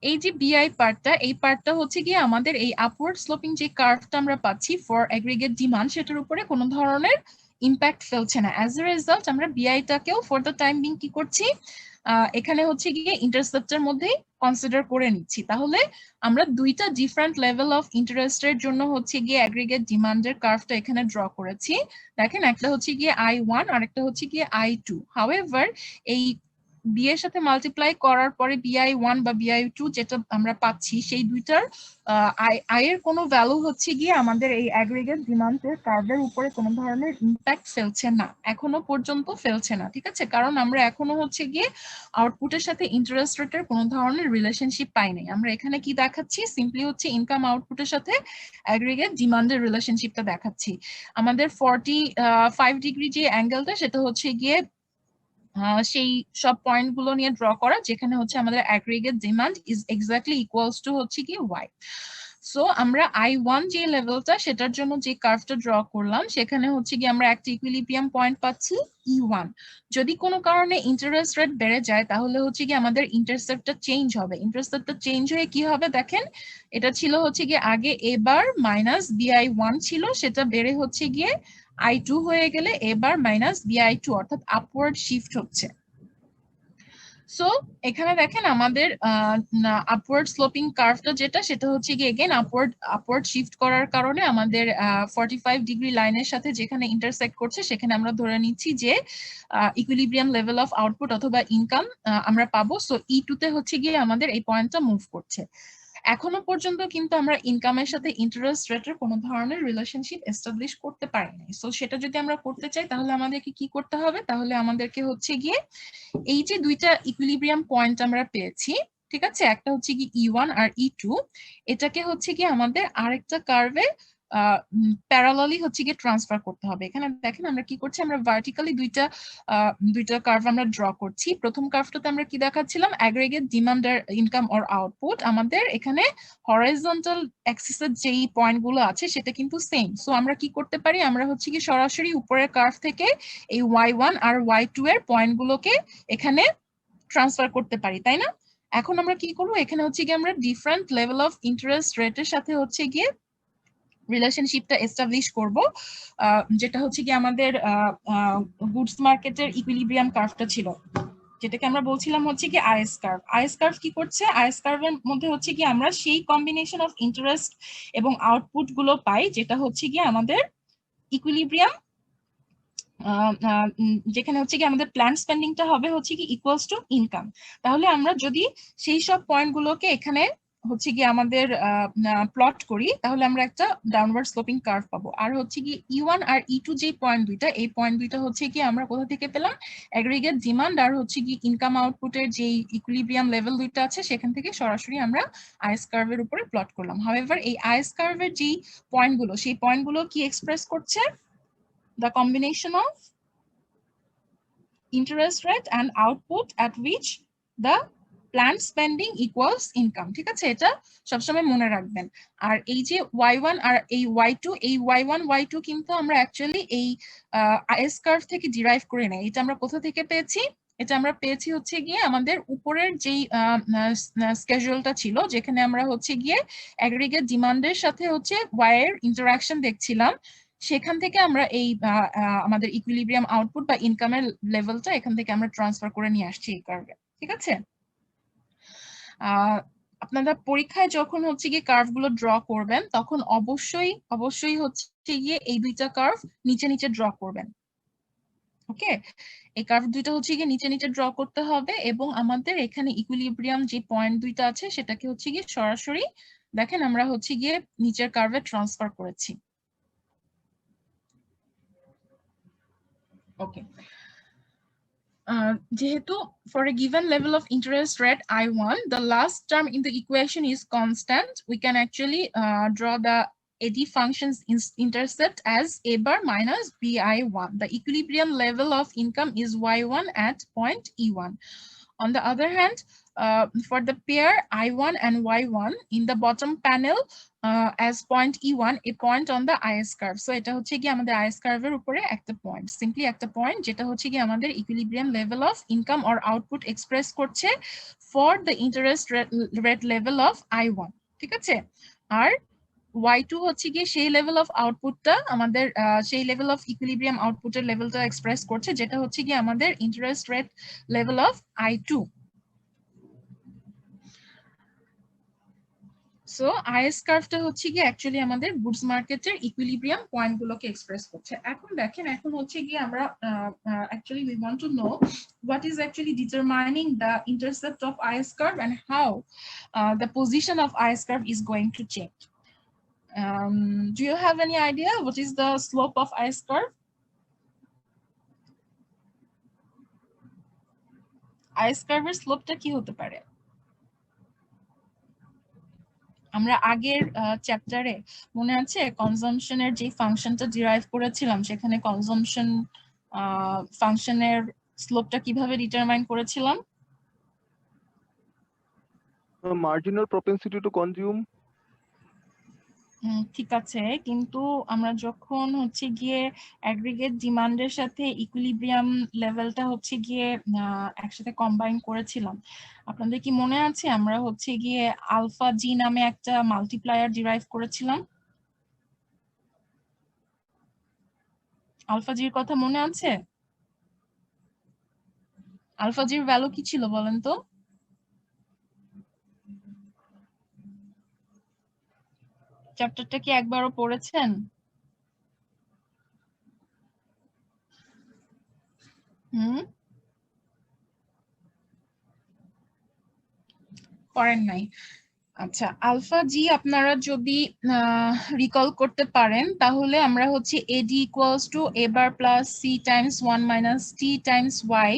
এই যে বিআই পার্টটা, এই পার্টটা হচ্ছে গিয়ে আমাদের এই আপওয়ার্ড স্লোপিং যে কার্ভটা আমরা পাচ্ছি ফর এগ্রিগেট ডিমান্ড সেটার উপরে কোনো ধরনের ইম্প্যাক্ট ফেলছে না। অ্যাজ এ রেজাল্ট আমরা বিআইটাকেও ফর দ্য টাইম বিং কি করছি, এখানে হচ্ছে গিয়ে ইন্টারসেপ্টের মধ্যেই কনসিডার করে নিচ্ছি। তাহলে আমরা দুইটা ডিফারেন্ট লেভেল অফ ইন্টারেস্টের জন্য হচ্ছে গিয়ে অ্যাগ্রিগেট ডিমান্ডের কার্ভটা এখানে ড্র করেছি। দেখেন একটা হচ্ছে গিয়ে I1 আর একটা হচ্ছে গিয়ে I2। হাউএভার এই বি এর সাথে মাল্টিপ্লাই করার পরে BI1 বা BI2 যেটা আমরা পাচ্ছি সেই দুইটার আই এর কোনো ভ্যালু হচ্ছে গিয়ে আমাদের এই অ্যাগ্রিগেট ডিমান্ডের কার্ভের উপরে কোনো ধরনের ইম্প্যাক্ট ফেলছে না, এখনো পর্যন্ত ফেলছে না, ঠিক আছে? কারণ আমরা এখনো হচ্ছে গিয়ে আউটপুটের সাথে ইন্টারেস্ট রেটের কোনো ধরনের রিলেশনশিপ পাই নাই। আমরা এখানে কি দেখাচ্ছি, সিম্পলি হচ্ছে ইনকাম আউটপুটের সাথে অ্যাগ্রিগেট ডিমান্ডের রিলেশনশিপটা দেখাচ্ছি। আমাদের 45 ডিগ্রি যে অ্যাঙ্গেলটা সেটা হচ্ছে গিয়ে সেই সব পয়েন্ট গুলো নিয়ে ড্র করা যেখানে হচ্ছে আমাদের aggregate demand is exactly equals to হচ্ছে কি ওয়াই। সো আমরা I1 যে লেভেলটা সেটার জন্য যে কার্ভটা ড্র করলাম সেখানে হচ্ছে কি আমরা একটা ইকুইলিব্রিয়াম পয়েন্ট পাচ্ছি E1। যদি কোনো কারণে ইন্টারেস্ট রেট বেড়ে যায় তাহলে হচ্ছে কি আমাদের ইন্টারসেপ্টটা চেঞ্জ হবে। ইন্টারসেপ্টটা চেঞ্জ হয়ে কি হবে দেখেন, এটা ছিল হচ্ছে গিয়ে আগে এবার মাইনাস BI1 ছিল, সেটা বেড়ে হচ্ছে গিয়ে I2 হয়ে গেলে এবার মাইনাস BI2, অর্থাৎ আপওয়ার্ড শিফট হচ্ছে। সো এখানে দেখেন আমাদের আপওয়ার্ড স্লোপিং কার্ভটা যেটা সেটা হচ্ছে কি এগেইন আপওয়ার্ড শিফট করার কারণে আমাদের 45 ডিগ্রি লাইনের সাথে যেখানে ইন্টারসেক্ট করছে সেখানে আমরা ধরে নিচ্ছি যে ইকুইলিব্রিয়াম লেভেল অফ আউটপুট অথবা ইনকাম আমরা পাবো। সো E2 তে হচ্ছে গিয়ে আমাদের এই পয়েন্টটা মুভ করছে। এখনো পর্যন্ত কিন্তু আমরা ইনকামের সাথে ইন্টারেস্ট রেটের কোনো ধরনের রিলেশনশিপ এস্টাবলিশ করতে পারিনি। সো সেটা যদি আমরা করতে চাই তাহলে আমাদেরকে কি করতে হবে, তাহলে আমাদেরকে হচ্ছে গিয়ে এই যে দুইটা ইকুইলিব্রিয়াম পয়েন্ট আমরা পেয়েছি, ঠিক আছে, একটা হচ্ছে কি E1 আর E2, এটাকে হচ্ছে কি আমাদের আরেকটা কার্ভে প্যারালালি হচ্ছে গিয়ে ট্রান্সফার করতে হবে। এখানে দেখেন আমরা কি করছি, আমরা ভার্টিক্যালি দুইটা কার্ভ আমরা ড্র করছি। প্রথম কার্ভটাতে আমরা কি দেখাচ্ছিলাম, অ্যাগ্রিগেট ডিমান্ড আর ইনকাম অর আউটপুট। আমাদের এখানে হরাইজন্টাল অ্যাক্সিসের যেই পয়েন্টগুলো আছে সেটা কিন্তু সেম। সো আমরা কি করতে পারি, আমরা হচ্ছে কি সরাসরি উপরের কার্ভ থেকে এই Y1 আর Y2 এর পয়েন্টগুলোকে এখানে ট্রান্সফার করতে পারি, তাই না? এখন আমরা কি করবো, এখানে হচ্ছে গিয়ে আমরা ডিফারেন্ট লেভেল অফ ইন্টারেস্ট রেটের সাথে হচ্ছে গিয়ে রিলেশনশিপটা এস্টাবলিশ করব, যেটা হচ্ছে কি আমাদের গুডস মার্কেটের ইকুইলিব্রিয়াম কার্ভটা ছিল, যেটাকে আমরা বলছিলাম হচ্ছে কি আইএস কার্ভ। আইএস কার্ভ কি করছে, আইএস কার্ভের মধ্যে হচ্ছে কি আমরা সেই কম্বিনেশন অফ ইন্টারেস্ট এবং আউটপুট গুলো পাই যেটা হচ্ছে কি আমাদের ইকুইলিব্রিয়াম, যেখানে হচ্ছে কি আমাদের প্ল্যান স্পেন্ডিংটা হবে হচ্ছে কি ইকুয়ালস টু ইনকাম। তাহলে আমরা যদি সেই সব পয়েন্টগুলোকে এখানে হচ্ছে কি আমাদের প্লট করি তাহলে আমরা একটা ডাউনওয়ার্ড স্লোপিং কার্ভ পাবো। আর হচ্ছে কি E1 আর E2 যে পয়েন্ট দুইটা, এই পয়েন্ট দুইটা হচ্ছে কি আমরা কোথা থেকে পেলাম, অ্যাগ্রিগেট ডিমান্ড আর হচ্ছে কি ইনকাম আউটপুটের যে ইকুইলিব্রিয়াম লেভেল দুইটা আছে সেখান থেকে সরাসরি আমরা আইএস কার্ভের উপরে প্লট করলাম। হাউএভার এই আইএস কার্ভের যে পয়েন্টগুলো সেই পয়েন্টগুলো কি এক্সপ্রেস করছে, the combination of interest rate and output at which the planned spending equals income, ঠিক আছে? এটা সবসময় মনে রাখবেন। আর এই যে Y1 আর এই Y2, এই Y1 Y2 কিন্তু আমরা অ্যাকচুয়ালি এই আইএস কার্ভ থেকে ডিরাইভ করে নেই। এটা আমরা কোথা থেকে পেয়েছি, এটা আমরা পেয়েছি হচ্ছে গিয়ে আমাদের উপরের যেই স্কেজুয়ালটা ছিল যেখানে আমরা হচ্ছে গিয়ে অ্যাগ্রিগেট ডিমান্ডের সাথে হচ্ছে Y এর ইন্টারাকশন দেখছিলাম, সেখান থেকে আমরা এই আমাদের ইকুইলিব্রিয়াম আউটপুট বা ইনকামের লেভেলটা এখান থেকে আমরা ট্রান্সফার করে নিয়ে আসছি এই কার্ভে, ঠিক আছে? আপনারা পরীক্ষায় যখন হচ্ছে গিয়ে কার্ভ গুলো ড্র করবেন তখন অবশ্যই হচ্ছে গিয়ে এই দুইটা কার্ভ নিচে নিচে ড্র করবেন। ওকে, এই কার্ভ দুইটা হচ্ছে গিয়ে নিচে নিচে ড্র করতে হবে এবং আমাদের এখানে ইকুইলিব্রিয়াম যে পয়েন্ট দুইটা আছে সেটাকে হচ্ছে গিয়ে সরাসরি দেখেন আমরা হচ্ছে গিয়ে নিচের কার্ভে ট্রান্সফার করেছি। ওকে, যেহেতু for a given level of interest rate I1, the last term in the equation is constant, we can actually draw the AD function's intercept as A bar minus BI1. The equilibrium level of income is Y1 at point E1. On the other hand, for the pair I1 and Y1 in the bottom panel as point E1, a point on the IS curve. So এটা হচ্ছে কি আমাদের IS curve এর উপরে একটা point, simply একটা point যেটা হচ্ছে কি আমাদের equilibrium level of income or output express করছে for the interest rate level of I1. ঠিক আছে, আর Y2 হচ্ছে গিয়ে সেই লেভেল অফ আউটপুটটা আমাদের সেই লেভেল অফ ইকুইলিব্রিয়াম আউটপুটের লেভেলটা এক্সপ্রেস করছে যেটা হচ্ছে গিয়ে আমাদের interest rate level of I2. So IS কার্ভটা হচ্ছে গিয়ে অ্যাকচুয়ালি আমাদের গুডস মার্কেটের ইকুইলিব্রিয়াম পয়েন্টগুলোকে এক্সপ্রেস করছে। এখন দেখেন, এখন হচ্ছে গিয়ে আমরা actually we want to know what is actually determining the intercept of IS curve and how the position of IS curve is going to change. Do you have any idea what is the slope of IS curve? IS curve এর স্লোপটা কি হতে পারে? আমরা আগের চ্যাপ্টারে মনে আছে কনজাম্পশনের যে ফাংশনটা ডিরাইভ করেছিলাম, সেখানে কনজাম্পশন ফাংশনের স্লোপটা কিভাবে ডিটারমাইন করেছিলাম? Marginal propensity to consume. ঠিক আছে, কিন্তু আমরা যখন হচ্ছে গিয়ে অ্যাগ্রিগেট ডিমান্ডের সাথে ইকুইলিব্রিয়াম লেভেলটা হচ্ছে গিয়ে একসাথে কম্বাইন করেছিলাম, আপনাদের কি মনে আছে আমরা হচ্ছে গিয়ে আলফা জি নামে একটা মাল্টিপ্লায়ার ডিরাইভ করেছিলাম? আলফা জির কথা মনে আছে? আলফা জির ভ্যালু কি ছিল বলেন তো? চ্যাপ্টারটা কি একবারও পড়েছেন? পড়েন নাই? আচ্ছা, আলফা জি আপনারা যদি রিকল করতে পারেন তাহলে আমরা হচ্ছে AD equals to A bar plus C times 1 minus T times Y,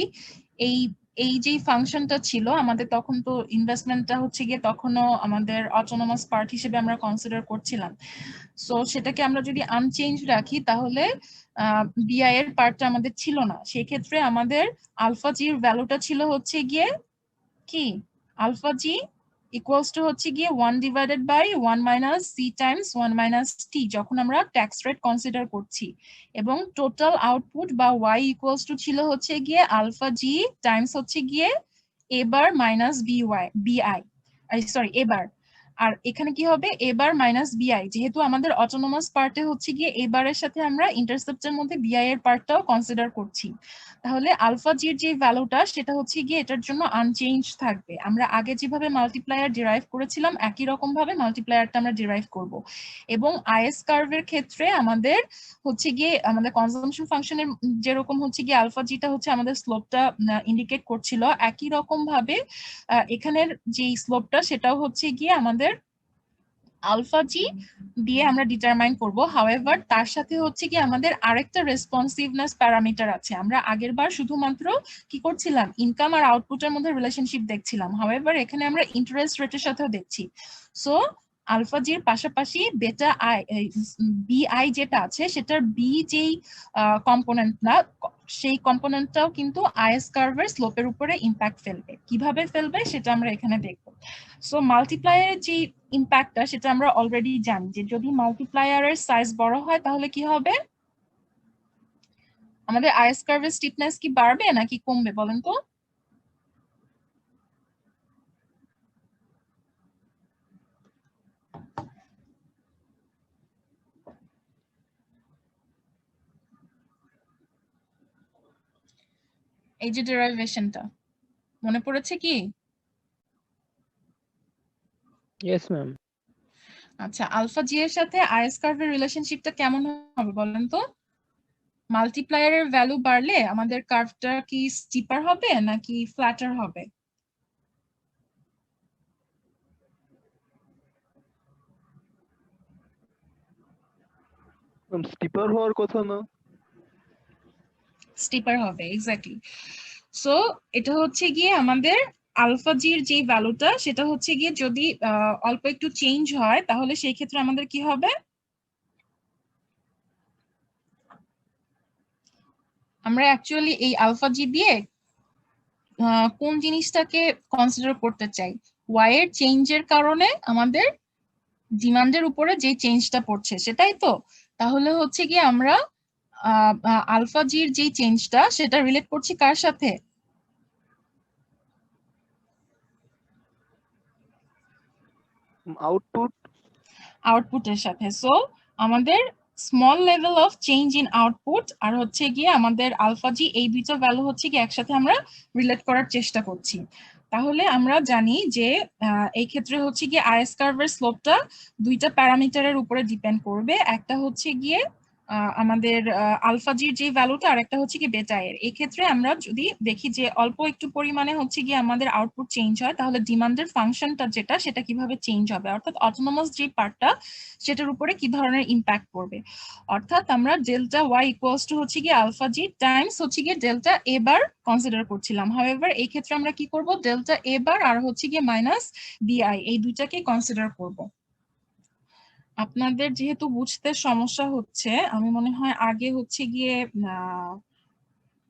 এই যে ফাংশনটা ছিল আমাদের তখন, তো ইনভেস্টমেন্টটা হচ্ছে গিয়ে তখনও আমাদের অটোনোমাস পার্ট হিসেবে আমরা কনসিডার করছিলাম। সো সেটাকে আমরা যদি আনচেঞ্জ রাখি তাহলে বিআই এর পার্টটা আমাদের ছিল না, সেই ক্ষেত্রে আমাদের আলফা জির ভ্যালুটা ছিল হচ্ছে গিয়ে কি, আলফা জি ইকুয়ালস টু হচ্ছে গিয়ে 1 divided by 1 minus C times 1 minus T যখন আমরা ট্যাক্স রেট কনসিডার করছি, এবং টোটাল আউটপুট বা ওয়াই ইকুয়ালস টু ছিল হচ্ছে গিয়ে আলফা জি টাইমস হচ্ছে গিয়ে এ বার মাইনাস বিআই, সরি এ বার, আর এখানে কি হবে এ বার মাইনাস বিআই, যেহেতু আমাদের অটোনোমাস পার্টে হচ্ছে গিয়ে এ বারের সাথে আমরা ইন্টারসেপ্টের মধ্যে বিআই এর পার্টটাও কনসিডার করছি, তাহলে আলফা জির যে ভ্যালুটা সেটা হচ্ছে গিয়ে এটার জন্য আনচেঞ্জ থাকবে। আমরা আগে যেভাবে মাল্টিপ্লায়ার ডিরাইভ করেছিলাম একই রকম ভাবে মাল্টিপ্লায়ারটা আমরা ডিরাইভ করব, এবং আইএস কার্ভের ক্ষেত্রে আমাদের হচ্ছে গিয়ে আমাদের কনজাম্পশন ফাংশনের যেরকম হচ্ছে গিয়ে আলফা জিটা হচ্ছে আমাদের স্লোপটা ইন্ডিকেট করছিল, একই রকম ভাবে এখানের যে স্লোপটা সেটাও হচ্ছে গিয়ে আমাদের আলফা জি দিয়ে আমরা ডিটারমাইন করব। হাউএভার তার সাথে হচ্ছে কি আমাদের আরেকটা রেসপন্সিভনেস প্যারামিটার আছে। আমরা আগেরবার শুধুমাত্র কি করছিলাম, ইনকাম আর আউটপুটের মধ্যে রিলেশনশিপ দেখছিলাম, হাউএভার এখানে আমরা ইন্টারেস্ট রেটের সাথেও দেখছি। সো আলফা জির পাশাপাশি বেটা আই বিআই যেটা আছে সেটার বি যেই কম্পোনেন্ট না, সেই কম্পোনেন্টটাও কিন্তু আইএস কার্ভের স্লোপের উপরে ইম্প্যাক্ট ফেলবে। কিভাবে ফেলবে সেটা আমরা এখানে দেখব। সো মাল্টিপ্লায়ারের যে ইম্প্যাক্টটা সেটা আমরা অলরেডি জানি, যে যদি মাল্টিপ্লায়ারের সাইজ বড় হয় তাহলে কি হবে, আমাদের আইএস কার্ভের স্টিফনেস কি বাড়বে নাকি কমবে বলেন তো? এই যে ডেরাইভেশনটা মনে পড়েছে কি? Yes ma'am. আচ্ছা, আলফা জি এর সাথে আইএস কার্ভের রিলেশনশিপটা কেমন হবে বলেন তো? মাল্টিপ্লায়ারের ভ্যালু বাড়লে আমাদের কার্ভটা কি স্টিপার হবে নাকি ফ্ল্যাটার হবে? স্টিপার হওয়ার কথা না? স্টিপার হবে, এক্স্যাক্টলি। সো এটা হচ্ছে গিয়ে আমাদের আলফা জির যে ভ্যালুটা, সেটা হচ্ছে গিয়ে যদি অল্প একটু চেঞ্জ হয় তাহলে সেই ক্ষেত্রে আমাদের কি হবে? আমরা অ্যাকচুয়ালি এই আলফা জি দিয়ে কোন জিনিসটাকে কনসিডার করতে চাই? ওয়াই এর চেঞ্জের কারণে আমাদের ডিমান্ডের উপরে যে চেঞ্জটা পড়ছে, সেটাই তো। তাহলে হচ্ছে গিয়ে আমরা আলফা জির যে চেঞ্জটা সেটা রিলেট করছি কার সাথে? আউটপুট। আউটপুটের সাথে। সো আমাদের small level of change in output আর হচ্ছে গিয়ে আমাদের আলফা জি, এই দুইটা ভ্যালু হচ্ছে গিয়ে একসাথে আমরা রিলেট করার চেষ্টা করছি। তাহলে আমরা জানি যে এই ক্ষেত্রে হচ্ছে গিয়ে আইএস কার্ভের স্লোপটা দুইটা প্যারামিটারের উপরে ডিপেন্ড করবে। একটা হচ্ছে গিয়ে আমাদের আলফা জির যে ভ্যালুটা, আর একটা হচ্ছে কি বেটা এর। এই ক্ষেত্রে আমরা যদি দেখি যে অল্প একটু পরিমাণে হচ্ছে গিয়ে আমাদের আউটপুট চেঞ্জ হয়, তাহলে ডিমান্ডের ফাংশনটা যেটা, সেটা কিভাবে চেঞ্জ হবে, অর্থাৎ অটোনোমাস যে পার্টটা সেটার উপরে কি ধরনের ইম্প্যাক্ট পড়বে। অর্থাৎ আমরা ডেল্টা ওয়াই ইকুয়ালস টু হচ্ছে গিয়ে আলফা জি টাইমস হচ্ছে গিয়ে ডেল্টা এ বার কনসিডার করছিলাম। হাউএভার এই ক্ষেত্রে আমরা কি করব, ডেল্টা এ বার আর হচ্ছে গিয়ে মাইনাস বিআই, এই দুইটাকে কনসিডার করব। আপনাদের যেহেতু বুঝতে সমস্যা হচ্ছে, আমি মনে হয় আগে হচ্ছে গিয়ে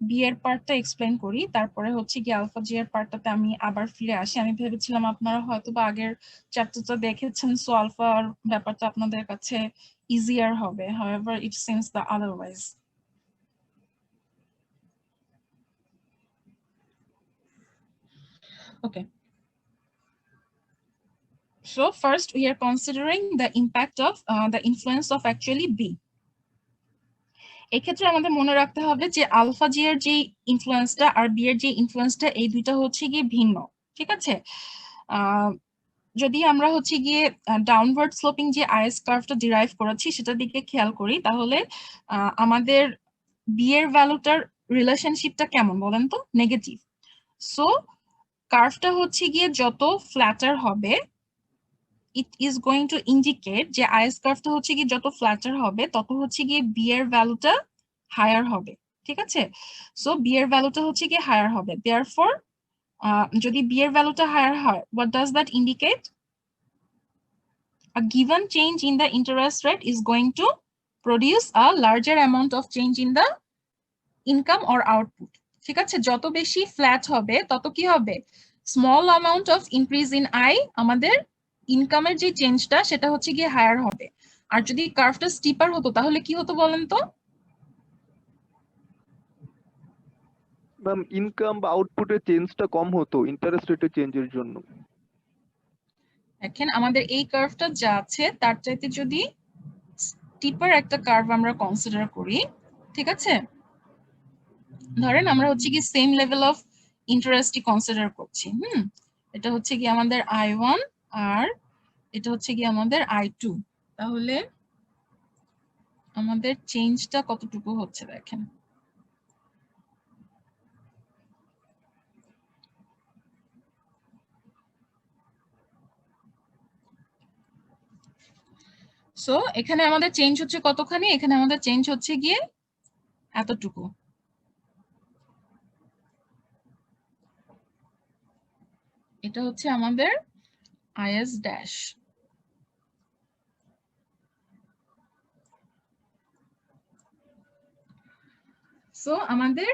বি এর পার্টটা এক্সপ্লেন করি, তারপরে হচ্ছে গিয়ে আলফা জি এর পার্টটাতে আমি আবার ফিরে আসি। আমি ভেবেছিলাম আপনারা হয়তো বা আগের চ্যাপ্টারটা দেখেছেন, সো আলফার ব্যাপারটা আপনাদের কাছে ইজিয়ার হবে। However it seems the otherwise. Okay. So first we are considering the impact of the influence of actually B. এক্ষেত্রে আমাদের মনে রাখতে হবে যে আলফা জি এর যে ইনফ্লুয়েন্সটা আর বি এর যে ইনফ্লুয়েন্সটা, এই দুইটা হচ্ছে গিয়ে ভিন্ন। ঠিক আছে? যদি আমরা হচ্ছে গিয়ে ডাউনওয়ার্ড স্লোপিং যে আইএস কার্ভটা ডিরাইভ করেছি সেটার দিকে খেয়াল করি, তাহলে আমাদের বি এর ভ্যালুটার রিলেশনশিপটা কেমন বলেন তো? নেগেটিভ। সো কার্ভটা হচ্ছে গিয়ে যত ফ্ল্যাটার হবে, it is going to indicate যে আইএস কার্ভটা হচ্ছে গিয়ে যত ফ্ল্যাটার হবে তত হচ্ছে গিয়ে বি এর ভ্যালুটা হায়ার হবে। ঠিক আছে? সো বি এর ভ্যালুটা হচ্ছে গিয়ে হায়ার হবে। দেয়ারফর যদি বি এর ভ্যালুটা হায়ার হয়, what does that indicate? A given change in the interest rate is going to produce a larger amount of change in the income or output. ঠিক আছে? যত বেশি ফ্ল্যাট হবে তত কি হবে? Small amount of increase in I, আমাদের ইনকামের যে চেঞ্জটা সেটা হচ্ছে গিয়ে হায়ার হবে। আর যদি কার্ভটা স্টিপার হতো তাহলে কি হতো বলেন তো? ম্যাম ইনকাম বা আউটপুটের চেঞ্জটা কম হতো ইন্টারেস্ট রেটের চেঞ্জের জন্য। দেখেন আমাদের এই কার্ভটা যা আছে তার চাইতে যদি স্টিপার একটা কার্ভ আমরা কনসিডার করি, ঠিক আছে? ধরেন আমরা হচ্ছে কি সেম লেভেল অফ ইন্টারেস্টই কনসিডার করছি। এটা হচ্ছে কি আমাদের I1 আর এটা হচ্ছে কি আমাদের I2। তাহলে আমাদের চেঞ্জটা কতটুকু হচ্ছে দেখেন। সো এখানে আমাদের চেঞ্জ হচ্ছে কতখানি? এখানে আমাদের চেঞ্জ হচ্ছে গিয়ে এতটুকু। এটা হচ্ছে আমাদের IS ড্যাশ। সো আমাদের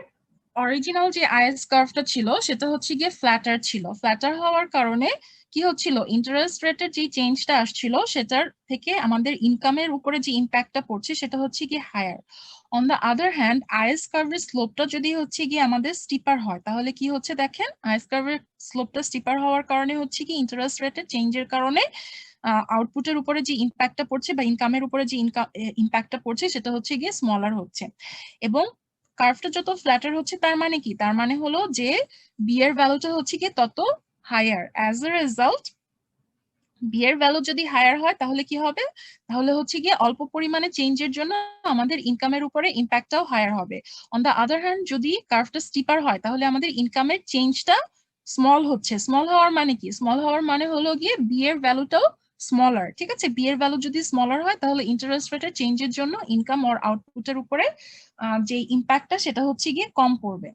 অরিজিনাল যে আইএস কার্ভটা ছিল সেটা হচ্ছে গিয়ে ফ্ল্যাটার ছিল। ফ্ল্যাটার হওয়ার কারণে কি হচ্ছিল, ইন্টারেস্ট রেটের যে চেঞ্জটা আসছিল সেটার থেকে আমাদের ইনকামের উপরে যে ইম্প্যাক্টটা পড়ছে সেটা হচ্ছে গিয়ে higher. On the other hand IS কার্ভের স্লোপটা যদি হচ্ছে গিয়ে আমাদের স্টিপার হয়, তাহলে কি হচ্ছে দেখেন, আইএস কার্ভের স্লোপটা স্টিপার হওয়ার কারণে হচ্ছে কি ইন্টারেস্ট রেটের চেঞ্জের কারণে আউটপুটের উপরে যে ইম্প্যাক্টটা পড়ছে বা ইনকামের উপরে যে ইম্প্যাক্টটা পড়ছে সেটা হচ্ছে গিয়ে স্মলার হচ্ছে। এবং কার্ভটা যত ফ্ল্যাটার হচ্ছে তার মানে কি? তার মানে হলো যে বি এর ভ্যালুটা হচ্ছে কি তত higher. As a result B এর ভ্যালু যদি হায়ার হয় তাহলে কি হবে, তাহলে হচ্ছে গিয়ে অল্প পরিমাণে চেঞ্জের জন্য আমাদের ইনকামের উপরে ইম্প্যাক্টটাও হায়ার হবে। অন দা আদার হ্যান্ড যদি কার্ভটা স্টিপার হয় তাহলে আমাদের ইনকামের চেঞ্জটা স্মল হচ্ছে। স্মল হওয়ার মানে কি, স্মল হওয়ার মানে হলো গিয়ে বি এর ভ্যালুটাও স্মলার। ঠিক আছে, বি এর ভ্যালু যদি স্মলার হয় তাহলে ইন্টারেস্ট রেটের চেঞ্জের জন্য ইনকাম অর আউটপুটের উপরে যে ইম্প্যাক্টটা সেটা হচ্ছে গিয়ে কম পড়বে।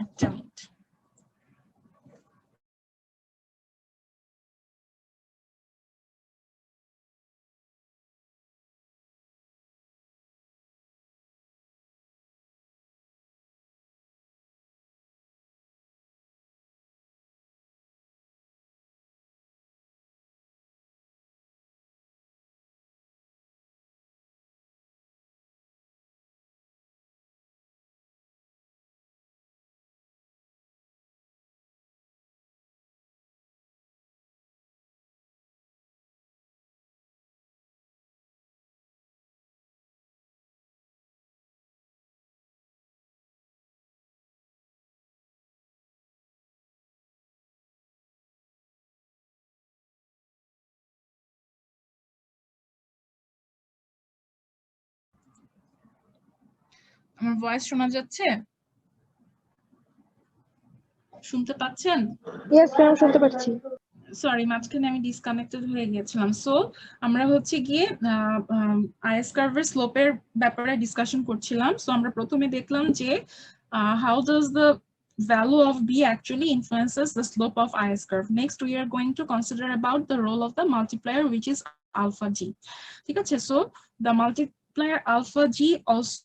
একটা মিনিট। আমার ভয়েস শোনা যাচ্ছে? শুনতে পাচ্ছেন? ইয়েস ম্যাম, শুনতে পাচ্ছি। সরি, মাঝখানে আমি ডিসকানেক্টেড হয়ে গিয়েছিলাম। সো আমরা হচ্ছে গিয়ে আইএস কার্ভের স্লোপের ব্যাপারে ডিসকাশন করছিলাম। সো আমরা প্রথমে দেখলাম যে how does the value of b actually influences the slope of IS curve. Next we are going to consider about the role of the multiplier, which is alpha g. ঠিক আছে, so the multiplier alpha g also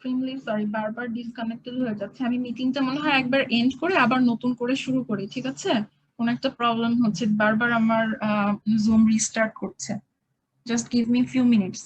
extremely sorry, বারবার disconnected হয়ে যাচ্ছে। আমি মিটিংটা মনে হয় একবার এন্ড করে আবার নতুন করে শুরু করি, ঠিক আছে? কোন একটা প্রবলেম হচ্ছে, বারবার আমার জুম রিস্টার্ট করছে। Just give me few minutes.